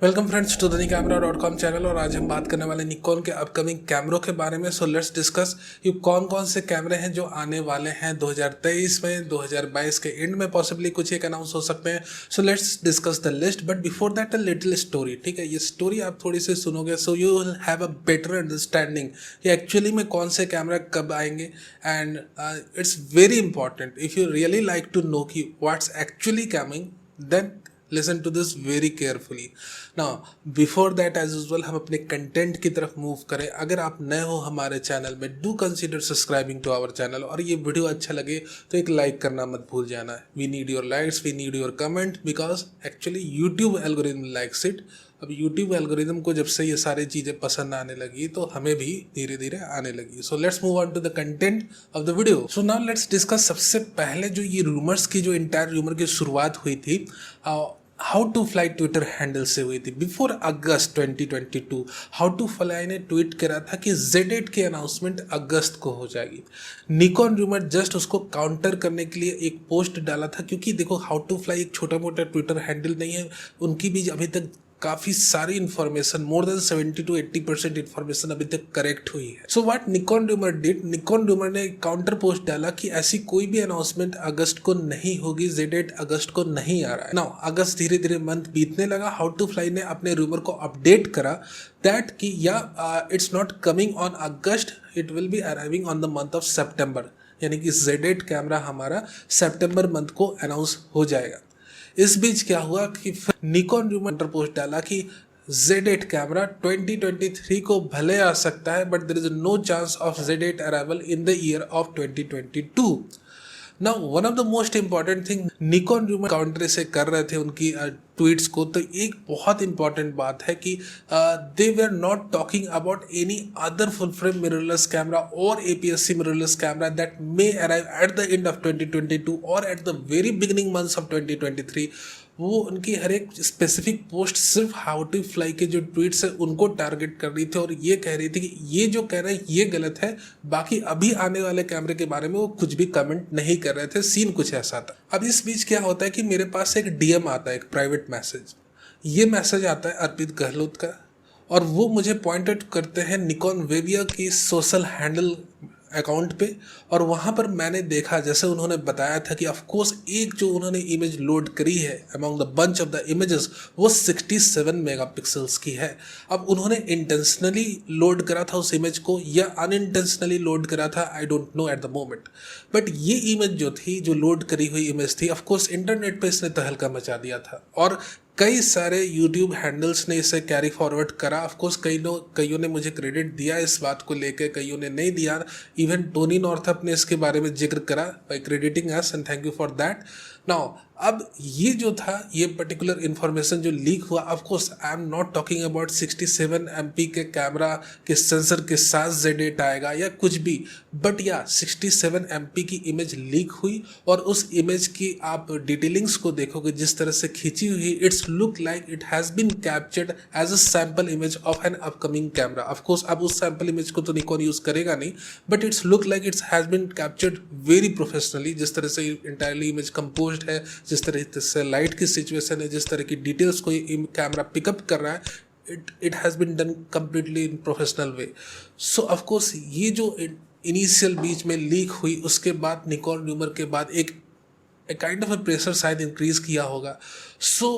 Welcome friends to the कैमरा.com channel. और आज हम बात करने वाले निकॉन के अपकमिंग कैमरों के बारे में। सो लेट्स डिस्कस ये कौन कौन से कैमरे हैं जो आने वाले हैं 2023 में, 2022 के एंड में पॉसिबली कुछ एक अनाउंस हो सकते हैं। So let's discuss the list, but before that a little story. ठीक है, ये स्टोरी आप थोड़ी सी सुनोगे so you will have a better understanding कि एक्चुअली में कौन से कैमरा कब आएंगे। And it's very important if you really like to know कि what's actually coming, then listen to this very carefully. Now before that as usual हम अपने content की तरफ मूव करें। अगर आप नए हो हमारे चैनल में, do consider subscribing to our channel. और ये वीडियो अच्छा लगे तो एक लाइक करना मत भूल जाना। We need your likes, we need your comment, because actually YouTube algorithm likes it. अब यूट्यूब एल्गोरिथम को जब से ये सारी चीज़ें पसंद आने लगी तो हमें भी धीरे धीरे आने लगी। So let's move on to the content of the video. So now let's discuss. सबसे पहले जो ये रूमर्स की जो इंटायर रूमर की शुरुआत हुई थी, how to fly Twitter handle से हुई थी। Before August 2022 how to fly ने ट्वीट करा था कि Z8 की अनाउंसमेंट अगस्त को हो जाएगी। निकॉन रूमर जस्ट उसको काउंटर करने के लिए एक पोस्ट डाला था, क्योंकि देखो हाउ टू फ्लाई एक छोटा मोटा ट्विटर हैंडल नहीं है, उनकी भी अभी तक काफ़ी सारी information, more than 70 to 80% information अभी तक करेक्ट हुई है। So what Nikon rumour did, Nikon rumour ने काउंटर पोस्ट डाला कि ऐसी कोई भी अनाउंसमेंट अगस्त को नहीं होगी, Z8 अगस्त को नहीं आ रहा है। नाउ अगस्त धीरे धीरे मंथ बीतने लगा। हाउ टू फ्लाई ने अपने रूमर को अपडेट करा दैट कि या it's not coming on August, it will be arriving on the month of September. यानी कि Z8 कैमरा हमारा सेप्टेम्बर मंथ को अनाउंस हो जाएगा। इस बीच क्या हुआ कि निकॉन रूमर पोस्ट डाला कि Z8 कैमरा 2023 को भले आ सकता है, but there is no chance of Z8 arrival in the year of 2022। Now one of the most important thing, Nikon rumour counter से कर रहे थे उनकी ट्वीट्स को, तो एक बहुत इंपॉर्टेंट बात है कि they were not talking about any other full frame mirrorless camera और APS-C mirrorless camera that may arrive at the end of 2022 और at the very beginning months of 2023। वो उनकी हर एक स्पेसिफिक पोस्ट सिर्फ हाउ टू फ्लाई के जो tweets है उनको टारगेट कर रही थी और ये कह रही थी कि ये जो कह रहे हैं ये गलत है। बाकी अभी आने वाले कैमरे के बारे में वो कुछ भी कमेंट नहीं कर रहे थे। सीन कुछ ऐसा था। अब इस बीच क्या होता है कि मेरे पास एक DM आता है, एक प्राइवेट मैसेज। ये मैसेज आता है अर्पित गहलोत का, और वो मुझे पॉइंट आउट करते हैं निकॉन वेविया की सोशल हैंडल अकाउंट पे। और वहाँ पर मैंने देखा, जैसे उन्होंने बताया था कि ऑफ कोर्स एक जो उन्होंने इमेज लोड करी है among the bunch of the images, वो 67 मेगापिक्सल्स की है। अब उन्होंने इंटेंशनली लोड करा था उस इमेज को या अनइंटेंशनली लोड करा था, I don't know at the moment. But ये इमेज जो थी, जो लोड करी हुई इमेज थी, ऑफ कोर्स इंटरनेट पे इसने तहलका मचा दिया था और कई सारे यूट्यूब हैंडल्स ने इसे कैरी फॉरवर्ड करा। ऑफकोर्स कईयों ने मुझे क्रेडिट दिया इस बात को लेकर, कईयों ने नहीं दिया। इवन टोनी नॉर्थअप ने इसके बारे में जिक्र करा by crediting us, and thank you for that. Now अब ये जो था, ये पर्टिकुलर इन्फॉर्मेशन जो लीक हुआ, of course I am not talking about 67 MP के कैमरा के सेंसर के साथ Z8 आएगा या कुछ भी, बट या 67 MP की इमेज लीक हुई। और उस इमेज की आप डिटेलिंग्स को देखोगे, जिस तरह से खींची हुई, it's look like it has been captured as a sample image of an upcoming camera. Of course अब उस सैम्पल इमेज को तो निकॉन यूज़ करेगा नहीं, but it's look like it's has been captured very professionally. जिस तरह से इंटायरली इमेज कंपोज है, जिस तरह से लाइट की सिचुएशन है, जिस तरह की डिटेल्स को कैमरा पिकअप कर रहा है, it has been done completely in professional way. So of course ये जो इनिशियल बीच में लीक हुई, उसके बाद निकॉन रूमर के बाद एक काइंड ऑफ अ प्रेशर शायद इंक्रीज किया होगा। So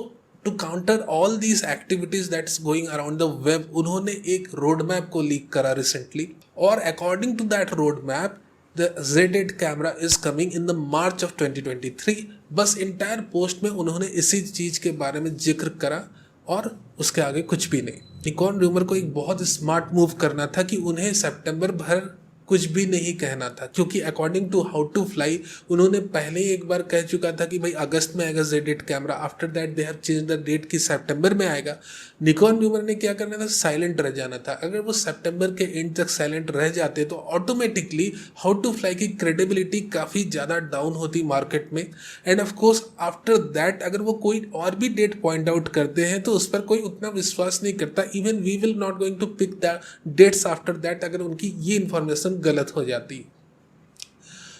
to counter all these activities that's going around the web, उन्होंने एक रोड मैप को लीक करा रिसेंटली, और according to that road map the Z8 camera is coming in the March of 2023। बस entire post में उन्होंने इसी चीज़ के बारे में जिक्र करा और उसके आगे कुछ भी नहीं। निकॉन रूमर को एक बहुत स्मार्ट मूव करना था कि उन्हें सितंबर भर कुछ भी नहीं कहना था, क्योंकि according to how to fly उन्होंने पहले ही एक बार कह चुका था कि भाई अगस्त में आएगा Z8 camera. After that they have change the date कि सितंबर में आएगा। निकॉन रूमर ने क्या करना था, साइलेंट रह जाना था। अगर वो सितंबर के एंड तक साइलेंट रह जाते तो ऑटोमेटिकली हाउ टू फ्लाई की क्रेडिबिलिटी काफ़ी ज़्यादा डाउन होती मार्केट में। And of course after that अगर वो कोई और भी डेट पॉइंट आउट करते हैं तो उस पर कोई उतना विश्वास नहीं करता। Even we will not going to pick the dates after that अगर उनकी ये इन्फॉर्मेशन गलत हो जाती।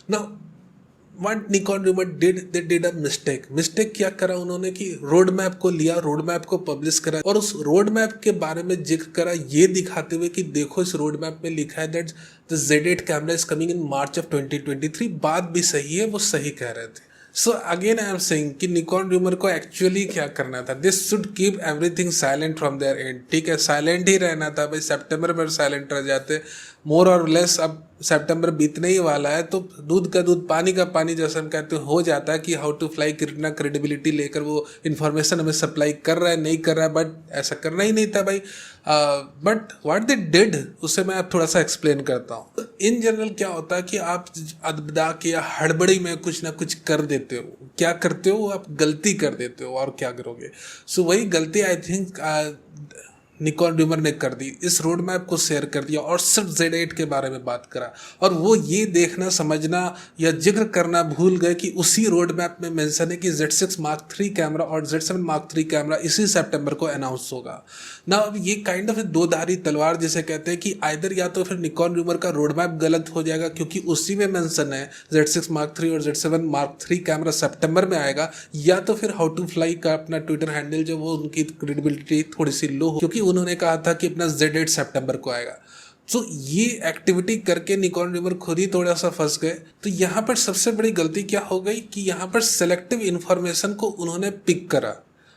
ना what Nikon rumour did, they did a mistake क्या करा उन्होंने कि रोड मैप को लिया, रोड मैप को पब्लिश करा और उस रोड मैप के बारे में जिक्र करा ये दिखाते हुए कि देखो इस रोड मैप में लिखा है that the Z8 camera is coming in March of 2023। बात भी सही है, वो सही कह रहे थे। So again I am saying कि निकॉन रूमर को एक्चुअली क्या करना था, this should keep everything silent from there end. ठीक है, साइलेंट ही रहना था भाई, सितंबर में साइलेंट रह जाते मोर और लेस। अब सितंबर बीतने ही वाला है तो दूध का दूध पानी का पानी जैसे हम कहते हैं हो जाता है कि हाउ टू फ्लाई कितना क्रेडिबिलिटी लेकर वो इन्फॉर्मेशन हमें सप्लाई कर रहा है नहीं कर रहा है, बट ऐसा करना ही नहीं था भाई। बट व्हाट दे डिड उसे मैं अब थोड़ा सा एक्सप्लेन करता हूँ। इन जनरल क्या होता है कि आप अदबदा के या हड़बड़ी में कुछ ना कुछ कर देते हो, क्या करते हो आप गलती कर देते हो और क्या करोगे। सो वही गलती आई थिंक निकॉन रूमर ने कर दी, इस रोड मैप को शेयर कर दिया और सिर्फ Z8 के बारे में बात करा। और वो ये देखना समझना या जिक्र करना भूल गए कि उसी रोड मैप में मेंशन है कि Z6 Mark III कैमरा और Z7 Mark III कैमरा इसी सितंबर को अनाउंस होगा ना। अब ये काइंड ऑफ दो धारी तलवार जिसे कहते हैं कि आइदर या तो फिर निकॉन रूमर का रोड मैप गलत हो जाएगा क्योंकि उसी में मेंशन है Z6 Mark III और Z7 Mark III कैमरा सितंबर में आएगा, या तो फिर हाउ टू फ्लाई का अपना ट्विटर हैंडल जो वो उनकी क्रेडिबिलिटी थोड़ी सी लो हो क्योंकि उन्होंने कहा था कि अपना Z8 सितंबर को आएगा। तो ये एक्टिविटी करके निकॉन रूमर खुद ही थोड़ा सा फंस गए। तो यहाँ पर सबसे बड़ी गलती क्या हो गई कि यहाँ पर सेलेक्टिव इंफॉर्मेशन को उन्होंने पिक करा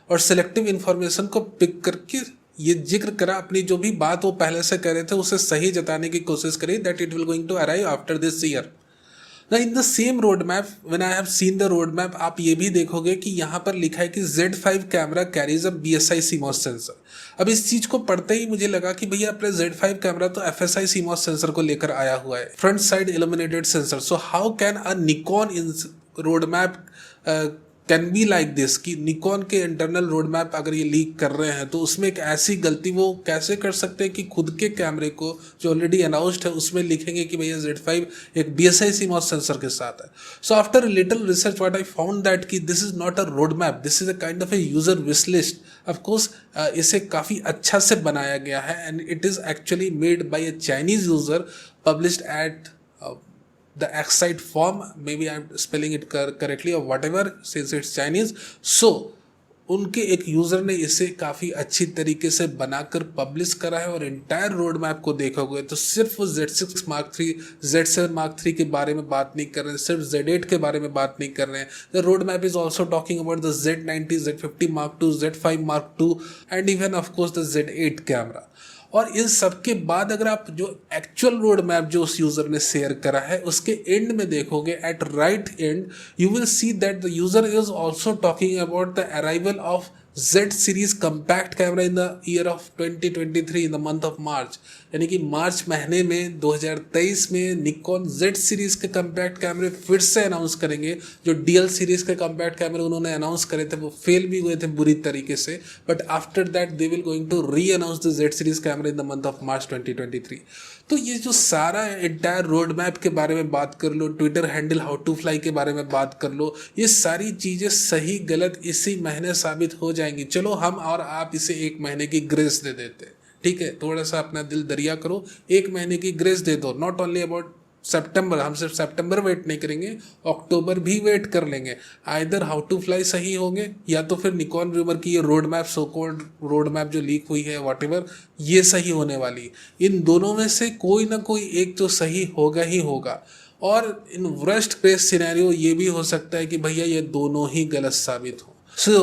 और सेलेक्टिव इंफॉर्मेशन को पिक करके ये जिक्र करा, अपनी जो भी बात वो पहले से कह रहे थे उसे सही जताने की कोशिश करी that it will going to arrive after this year. ना in the same road map when I have seen the road map आप ये भी देखोगे कि यहाँ पर लिखा है कि Z5 camera carries a BSI CMOS sensor. अब इस चीज को पढ़ते ही मुझे लगा कि भैया अपने Z5 कैमरा तो FSI CMOS सेंसर को लेकर आया हुआ है, front side illuminated sensor. So how can a Nikon in road map can be like this कि निकॉन के इंटरनल रोड मैप अगर ये लीक कर रहे हैं तो उसमें एक ऐसी गलती वो कैसे कर सकते हैं कि खुद के कैमरे को जो ऑलरेडी अनाउंस्ड है उसमें लिखेंगे कि भैया Z5 एक BSI CMOS सेंसर के साथ है। So after little research what I found that कि this is not a road map, this is a kind of a user wish list. Of course इसे काफ़ी अच्छा से बनाया गया है and it is actually made by a Chinese user published at the Excite form, maybe I'm spelling it correctly or whatever since it's Chinese. So उनके एक user ने इसे काफ़ी अच्छी तरीके से बनाकर पब्लिश करा है और इंटायर रोड मैप को देखोगे तो सिर्फ वो Z6 Mark III Z7 Mark III के बारे में बात नहीं कर रहे हैं, सिर्फ Z8 के बारे में बात नहीं कर रहे हैं। The road map is also talking about the Z90 Z50 Mark II Z5 Mark II and even of course the Z8 camera. और इन सब के बाद अगर आप जो एक्चुअल रोड मैप जो उस यूजर ने शेयर करा है उसके एंड में देखोगे, at right end you will see that the user is also talking about the arrival of Z series compact camera in the year of 2023 in the month of March. यानी कि मार्च महीने में 2023 में निकॉन Z सीरीज के compact कैमरे फिर से अनाउंस करेंगे। जो DL सीरीज के कम्पैक्ट कैमरे उन्होंने अनाउंस करे थे वो फेल भी हुए थे बुरी तरीके से, but after that they will going to re announce the Z series camera in the month of March 2023। तो ये जो सारा एंटायर रोड मैप के बारे में बात कर लो, Twitter handle how to fly के बारे में बात कर लो, ये सारी चीज़ें सही गलत इसी महीने साबित हो जाएंगी। चलो हम और आप इसे 1 महीने की ग्रेस दे देते हैं, ठीक है, थोड़ा सा अपना दिल दरिया करो, 1 महीने की ग्रेस दे दो। नॉट ओनली अबाउट सितंबर, हम सिर्फ सितंबर वेट नहीं करेंगे, अक्टूबर भी वेट कर लेंगे। आइदर हाउ टू फ्लाई सही होंगे या तो फिर निकॉन रूमर की ये road map, so called road map जो लीक हुई है व्हाटएवर, ये सही होने वाली। इन दोनों में से कोई ना कोई एक तो सही होगा ही होगा। और इन वर्स्ट केस सिनेरियो ये भी हो सकता है कि भैया ये दोनों ही गलत साबित हो। So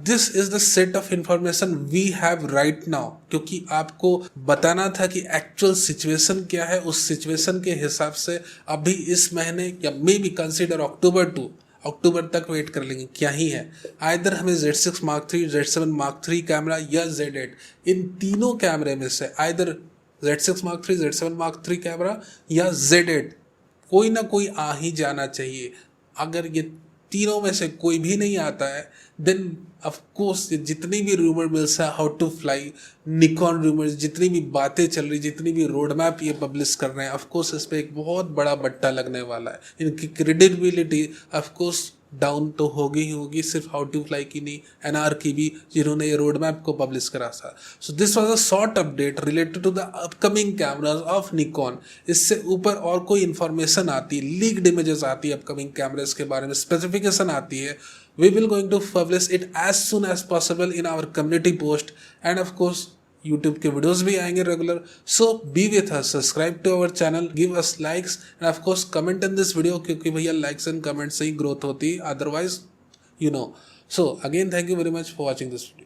this is the set of information we have right now, क्योंकि आपको बताना था कि एक्चुअल सिचुएशन क्या है, उस सिचुएशन के हिसाब से अभी इस महीने या मे बी कंसिडर अक्टूबर तक वेट कर लेंगे क्या ही है। आइदर हमें Z6 Mark III Z7 Mark III camera या Z8, इन तीनों कैमरे में से either Z6 Mark III Z7 Mark III camera या Z8 कोई ना कोई आ ही जाना चाहिए। अगर ये तीनों में से कोई भी नहीं आता है देन ऑफ कोर्स जितनी भी रूमर मिल्स है how to fly, Nikon rumours, जितनी भी बातें चल रही, जितनी भी रोड मैप ये पब्लिश कर रहे हैं, ऑफ कोर्स इस पर एक बहुत बड़ा बट्टा लगने वाला है। इनकी क्रेडिबिलिटी ऑफ कोर्स डाउन तो होगी ही होगी, सिर्फ हाउ टू फ्लाई की नहीं, एनआर की भी, जिन्होंने ये रोड मैप को पब्लिश करा था। So this was a short update related to the upcoming cameras of Nikon. इससे ऊपर और कोई इन्फॉर्मेशन आती, लीक्ड इमेजेस आती है अपकमिंग कैमराज के बारे में, स्पेसिफिकेशन आती है, we will going to publish it as soon as possible in our community post, and of course YouTube के वीडियोस भी आएंगे regular. So be with us, subscribe to our channel, give us likes and of course comment in this video, क्योंकि भैया likes and comment से ही growth होती है, otherwise you know. So again thank you very much for watching this video.